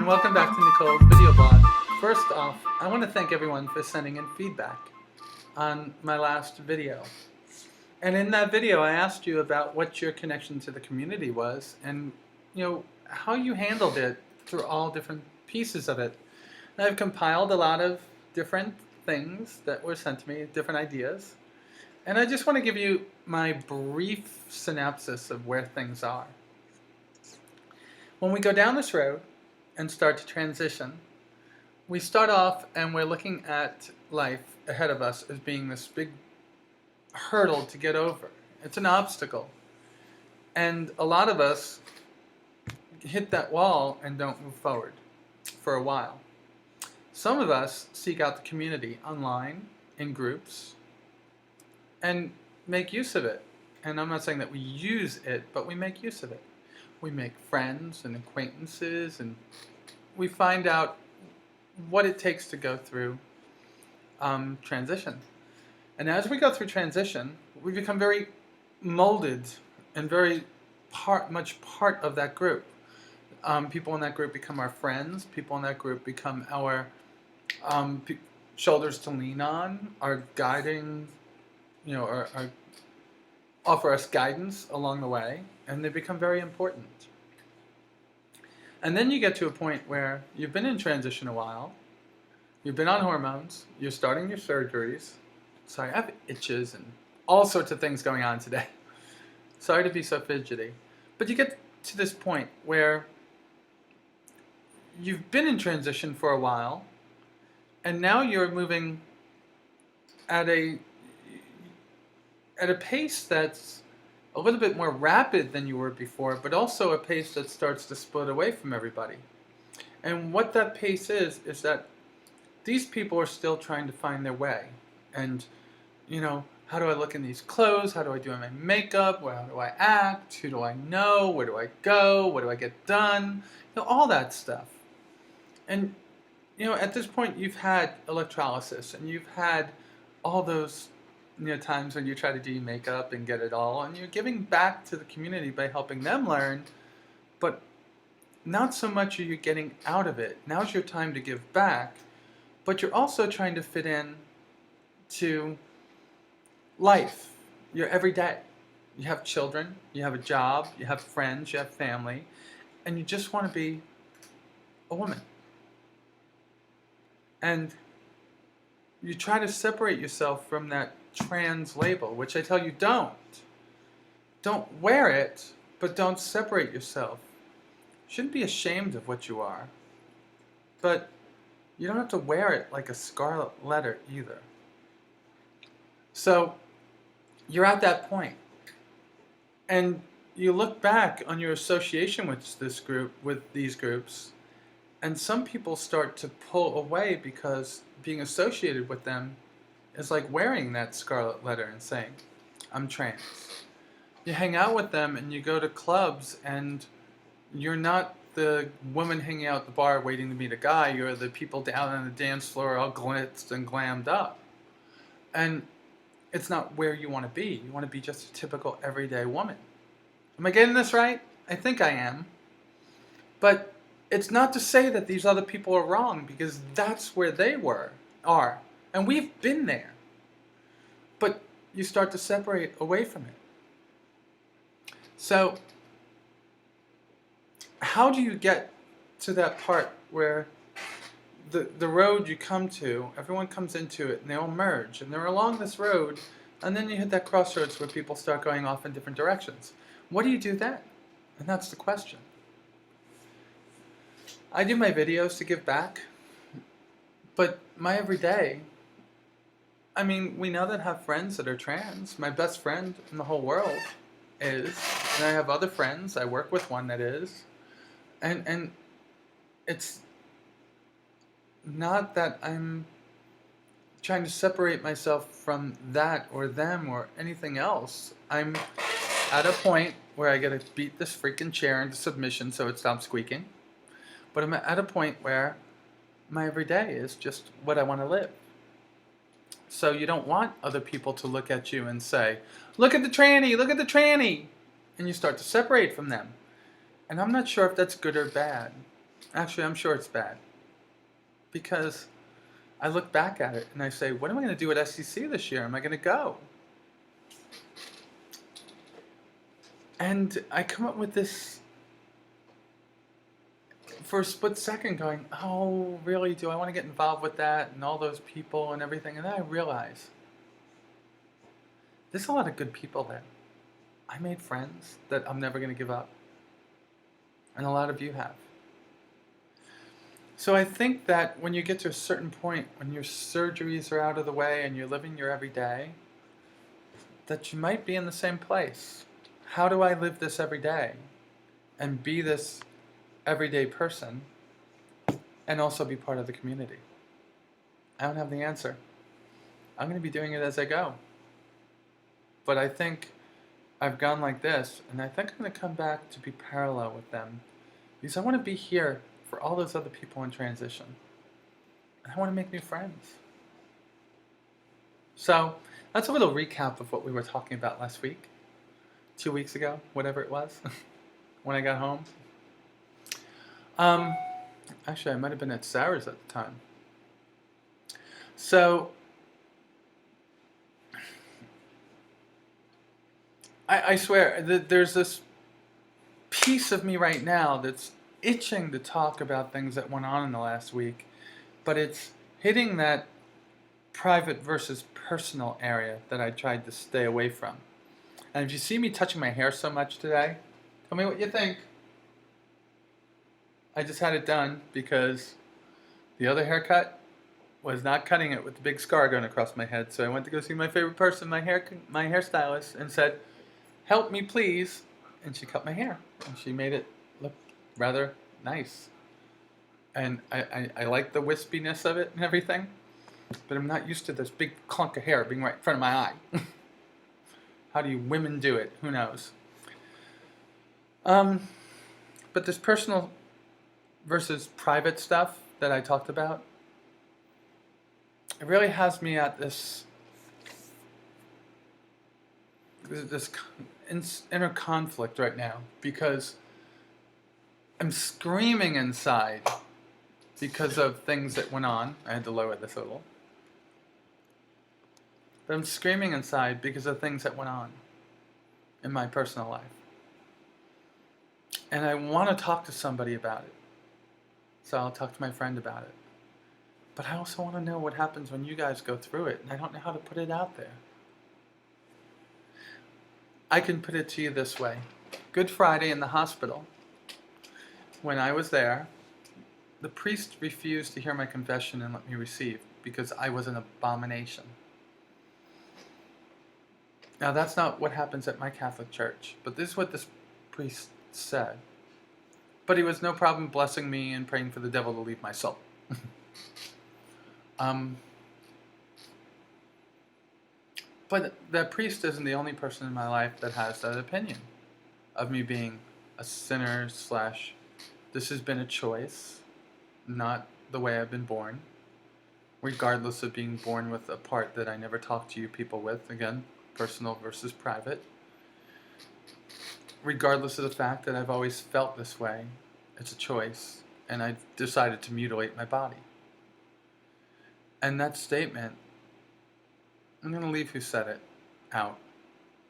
and welcome back to Nicole's video blog. First off, I want to thank everyone for sending in feedback on my last video. And in that video, I asked you about what your connection to the community was and how you handled it through all different pieces of it. And I've compiled a lot of different things that were sent to me, different ideas. And I just want to give you my brief synopsis of where things are. When we go down this road and start to transition, we start off and we're looking at life ahead of us as being this big hurdle to get over. It's an obstacle. And a lot of us hit that wall and don't move forward for a while. Some of us seek out the community online, in groups, and make use of it. And I'm not saying that we use it, but we make use of it. We make friends and acquaintances, and we find out what it takes to go through transition. And as we go through transition, we become very molded and very much part of that group. People in that group become our friends. People in that group become our shoulders to lean on, our guiding, our offer us guidance along the way, and they become very important. And then you get to a point where you've been in transition a while, you've been on hormones, you're starting your surgeries. Sorry, I have itches and all sorts of things going on today. Sorry to be so fidgety. But you get to this point where you've been in transition for a while, and now you're moving at a pace that's a little bit more rapid than you were before, but also a pace that starts to split away from everybody. And what that pace is that these people are still trying to find their way. And, how do I look in these clothes? How do I do my makeup? How do I act? Who do I know? Where do I go? What do I get done? All that stuff. And, at this point, you've had electrolysis, and you've had all those times when you try to do your makeup and get it all, and you're giving back to the community by helping them learn, but not so much are you getting out of it. Now's your time to give back, but you're also trying to fit in to life, your everyday. You have children, you have a job, you have friends, you have family, and you just want to be a woman. And you try to separate yourself from that trans label, which I tell you don't. Don't wear it, but don't separate yourself. You shouldn't be ashamed of what you are, but you don't have to wear it like a scarlet letter either. So you're at that point, and you look back on your association with these groups, and some people start to pull away because being associated with them is like wearing that scarlet letter and saying, I'm trans. You hang out with them and you go to clubs, and you're not the woman hanging out at the bar waiting to meet a guy. You're the people down on the dance floor all glitzed and glammed up. And it's not where you want to be. You want to be just a typical everyday woman. Am I getting this right? I think I am. But it's not to say that these other people are wrong, because that's where they are. And we've been there. But you start to separate away from it. So, how do you get to that part where the road you come to, everyone comes into it and they all merge and they're along this road, and then you hit that crossroads where people start going off in different directions? What do you do then? And that's the question. I do my videos to give back, but my everyday, we know that I have friends that are trans. My best friend in the whole world is, and I have other friends. I work with one that is, and it's not that I'm trying to separate myself from that or them or anything else. I'm at a point where I gotta beat this freaking chair into submission so it stops squeaking. But I'm at a point where my everyday is just what I want to live. So you don't want other people to look at you and say, look at the tranny, look at the tranny. And you start to separate from them. And I'm not sure if that's good or bad. Actually, I'm sure it's bad. Because I look back at it and I say, what am I going to do at SEC this year? Am I going to go? And I come up with this for a split second going, oh, really? Do I want to get involved with that and all those people and everything? And then I realize there's a lot of good people there. I made friends that I'm never going to give up. And a lot of you have. So I think that when you get to a certain point, when your surgeries are out of the way and you're living your everyday, that you might be in the same place. How do I live this every day and be this everyday person and also be part of the community? I don't have the answer. I'm going to be doing it as I go. But I think I've gone like this, and I think I'm going to come back to be parallel with them because I want to be here for all those other people in transition. And I want to make new friends. So that's a little recap of what we were talking about last week, 2 weeks ago, whatever it was, when I got home. Actually, I might have been at Sarah's at the time. So I swear that there's this piece of me right now that's itching to talk about things that went on in the last week, but it's hitting that private versus personal area that I tried to stay away from. And if you see me touching my hair so much today, tell me what you think. I just had it done because the other haircut was not cutting it with the big scar going across my head. So I went to go see my favorite person, my hairstylist, and said, "Help me, please." And she cut my hair, and she made it look rather nice. And I like the wispiness of it and everything, but I'm not used to this big clunk of hair being right in front of my eye. How do you women do it? Who knows? But this personal versus private stuff that I talked about, it really has me at this inner conflict right now because I'm screaming inside because of things that went on. I had to lower this a little. But I'm screaming inside because of things that went on in my personal life. And I want to talk to somebody about it. So I'll talk to my friend about it. But I also want to know what happens when you guys go through it, and I don't know how to put it out there. I can put it to you this way. Good Friday in the hospital, when I was there, the priest refused to hear my confession and let me receive because I was an abomination. Now that's not what happens at my Catholic church, but this is what this priest said. But he was no problem blessing me and praying for the devil to leave my soul. But that priest isn't the only person in my life that has that opinion of me being a sinner / this has been a choice, not the way I've been born, regardless of being born with a part that I never talked to you people with, again, personal versus private, regardless of the fact that I've always felt this way. It's a choice, and I decided to mutilate my body. And that statement, I'm going to leave who said it out.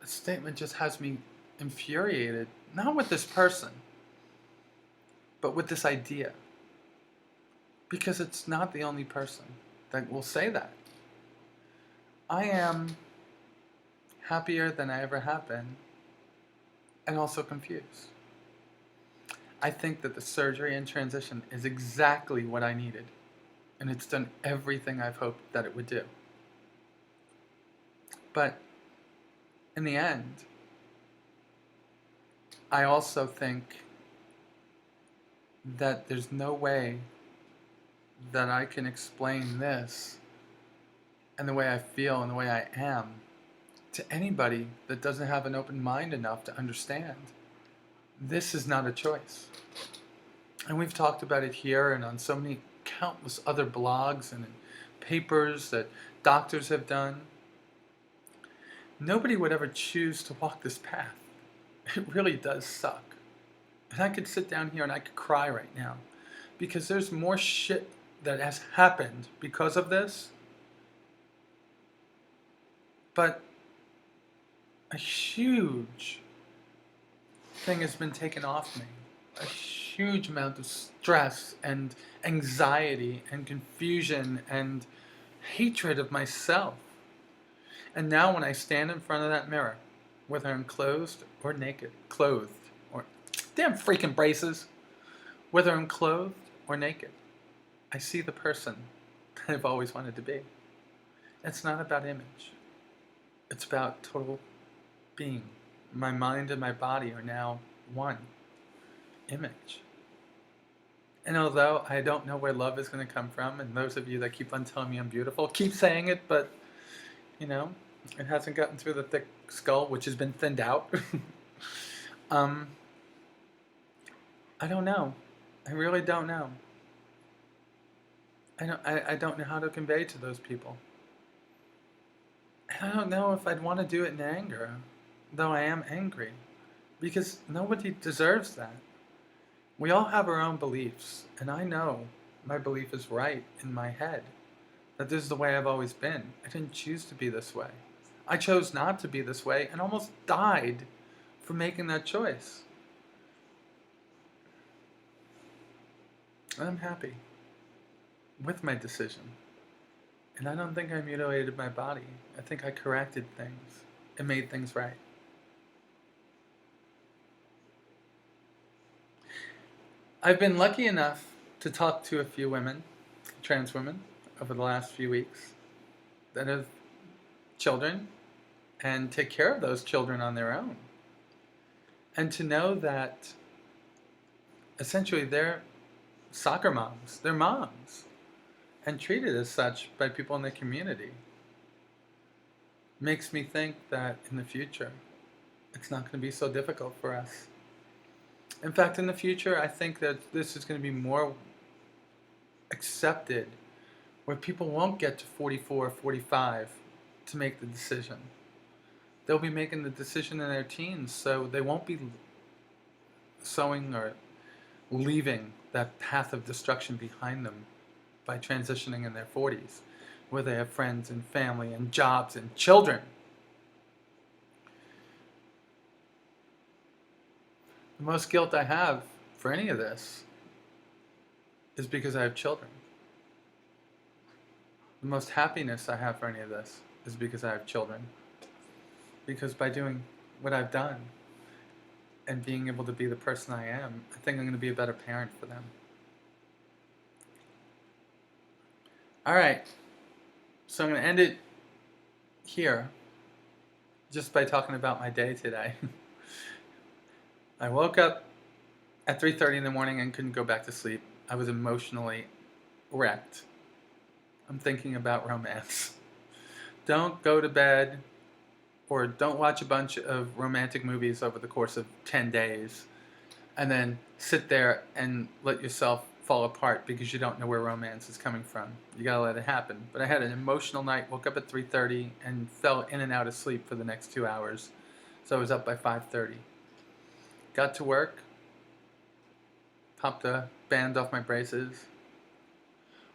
The statement just has me infuriated, not with this person, but with this idea. Because it's not the only person that will say that. I am happier than I ever have been, and also confused. I think that the surgery and transition is exactly what I needed, and it's done everything I've hoped that it would do. But in the end, I also think that there's no way that I can explain this and the way I feel and the way I am to anybody that doesn't have an open mind enough to understand. This is not a choice. And we've talked about it here and on so many countless other blogs and in papers that doctors have done. Nobody would ever choose to walk this path. It really does suck. And I could sit down here and I could cry right now because there's more shit that has happened because of this. But a huge thing has been taken off me. A huge amount of stress and anxiety and confusion and hatred of myself. And now when I stand in front of that mirror, whether I'm clothed or naked, damn freaking braces, whether I'm clothed or naked, I see the person that I've always wanted to be. It's not about image. It's about total being. My mind and my body are now one image. And although I don't know where love is going to come from, and those of you that keep on telling me I'm beautiful, keep saying it, but, you know, it hasn't gotten through the thick skull, which has been thinned out. I don't know. I really don't know. I don't know how to convey to those people. And I don't know if I'd want to do it in anger, though I am angry, because nobody deserves that. We all have our own beliefs, and I know my belief is right in my head, that this is the way I've always been. I didn't choose to be this way. I chose not to be this way and almost died for making that choice. And I'm happy with my decision. And I don't think I mutilated my body. I think I corrected things and made things right. I've been lucky enough to talk to a few women, trans women, over the last few weeks that have children and take care of those children on their own. And to know that essentially they're soccer moms, they're moms, and treated as such by people in the community makes me think that in the future it's not going to be so difficult for us. In fact, in the future, I think that this is going to be more accepted, where people won't get to 44 or 45 to make the decision. They'll be making the decision in their teens, so they won't be sowing or leaving that path of destruction behind them by transitioning in their 40s, where they have friends and family and jobs and children. The most guilt I have for any of this is because I have children. The most happiness I have for any of this is because I have children. Because by doing what I've done and being able to be the person I am, I think I'm going to be a better parent for them. All right, so I'm going to end it here just by talking about my day today. I woke up at 3:30 in the morning and couldn't go back to sleep. I was emotionally wrecked. I'm thinking about romance. Don't go to bed or don't watch a bunch of romantic movies over the course of 10 days and then sit there and let yourself fall apart because you don't know where romance is coming from. You gotta let it happen. But I had an emotional night, woke up at 3:30 and fell in and out of sleep for the next 2 hours. So I was up by 5:30. Got to work, popped a band off my braces,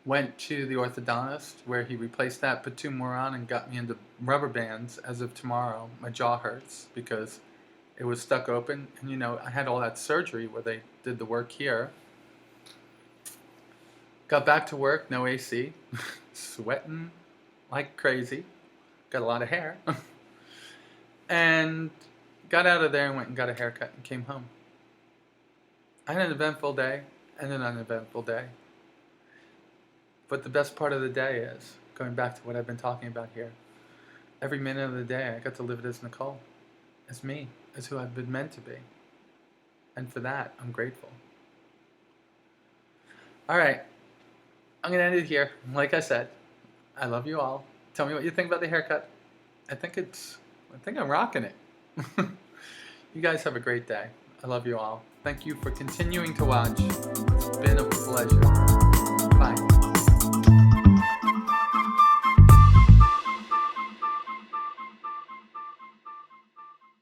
went to the orthodontist where he replaced that, put 2 more on, and got me into rubber bands as of tomorrow. My jaw hurts because it was stuck open. And you know, I had all that surgery where they did the work here. Got back to work, no AC, sweating like crazy. Got a lot of hair. And got out of there and went and got a haircut and came home. I had an eventful day and an uneventful day. But the best part of the day is, going back to what I've been talking about here, every minute of the day I got to live it as Nicole, as me, as who I've been meant to be. And for that, I'm grateful. All right, I'm going to end it here. Like I said, I love you all. Tell me what you think about the haircut. I think I'm rocking it. You guys have a great day. I love you all. Thank you for continuing to watch. It's been a pleasure. Bye.